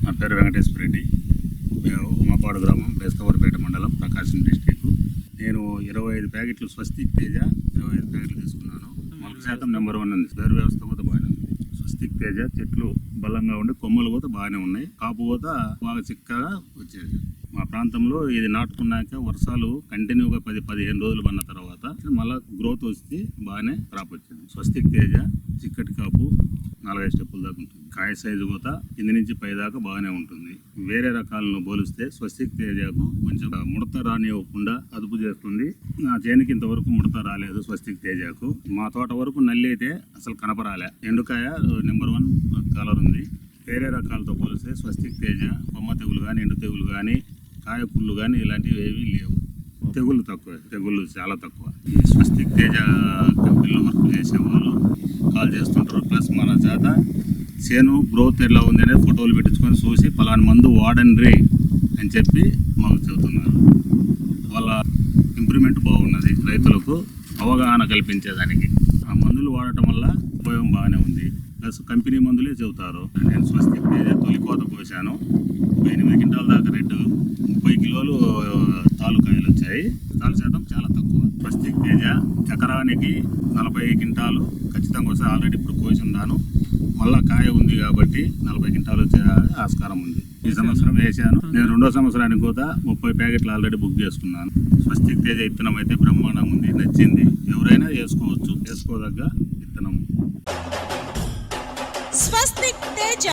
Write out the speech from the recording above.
నా పేరు వెంకటేశ్వర రెడ్డి. ఉమ్మపాడు గ్రామం, బేస్తవారిపేట మండలం, ప్రకాశం డిస్టిక్. నేను 25 ప్యాకెట్లు స్వస్తిక్ తేజ 25 ప్యాకెట్లు తీసుకున్నాను. మొలక శాతం నెంబర్ 1 ఉంది. వేరు వ్యవస్థ కూడా బాగానే ఉంది. స్వస్తిక్ తేజ చెట్లు బలంగా ఉండి కొమ్మలు కూడా బాగానే ఉన్నాయి. కాపు కూడా బాగా చిక్కగా వచ్చేది. మా ప్రాంతంలో ఇది నాటుకున్నాక వర్షాలు కంటిన్యూగా 10-15 రోజులు పడిన తర్వాత మళ్ళీ గ్రోత్ వస్తే బాగానే క్రాప్ వచ్చింది. స్వస్తిక్ తేజ చిక్కటి కాపు 4-5 స్టెప్పుల దాకా ఉంటుంది. కాయ సైజు కూడా కింది నుంచి పై దాకా బాగానే ఉంటుంది. వేరే రకాలను పోలిస్తే స్వస్తిక్ తేజకు కొంచెం ముడత రానివ్వకుండా అదుపు చేస్తుంది. నా చేనికి ఇంతవరకు ముడత రాలేదు స్వస్తిక్ తేజకు. మా తోట వరకు నల్లి అయితే అసలు కనపరాలే. ఎండుకాయ నెంబర్ 1 కలర్ ఉంది. వేరే రకాలతో పోలిస్తే స్వస్తిక్ తేజ కొమ్మ తెగులు కానీ, ఎండు తెగులు కానీ, కాయ కుళ్ళు కానీ ఇలాంటివి ఏవి లేవు. తెగుళ్ళు తక్కువ, తెగుళ్ళు చాలా తక్కువ. ఈ స్వస్తిక్ తేజ కంపెనీలో వర్క్ చేసేవాళ్ళు కాల్ చేస్తుంటారు. ప్లస్ మన చేత చేను గ్రోత్ ఎలా ఉంది అనేది ఫోటోలు పెట్టించుకొని చూసి పలానా మందు వాడండి అని చెప్పి మాకు చెబుతున్నారు. వాళ్ళ ఇంప్రూవ్మెంట్ బాగున్నది. రైతులకు అవగాహన కల్పించేదానికి ఆ మందులు వాడటం వల్ల ఉపయోగం బాగానే ఉంది. ప్లస్ కంపెనీ మందులే చెబుతారు. నేను స్వస్తిక్ తేజ తొలి కోత కోసాను. 8 క్వింటాల దాకా రేటు, 30 కిలోలు తాలూకాయలు వచ్చాయి. తాలు శాతం చాలా తక్కువ. స్వస్తిక్ తేజ ఎకరానికి 40 క్వింటాలు ఖచ్చితంగా వస్తాయి. ఆల్రెడీ ఇప్పుడు కోసిన్నాను. మళ్ళా కాయ ఉంది కాబట్టి 40 క్వింటాలు వచ్చే ఆస్కారం ఉంది. ఈ సంవత్సరం వేసాను. నేను 2వ సంవత్సరానికి కూడా 30 ప్యాకెట్లు ఆల్రెడీ బుక్ చేసుకున్నాను. స్వస్తిక్ తేజ విత్తనం అయితే బ్రహ్మాండంగా ఉంది, నచ్చింది. ఎవరైనా వేసుకోవచ్చు, వేసుకోదగ్గ విత్తనం. స్వస్తిక్ తేజ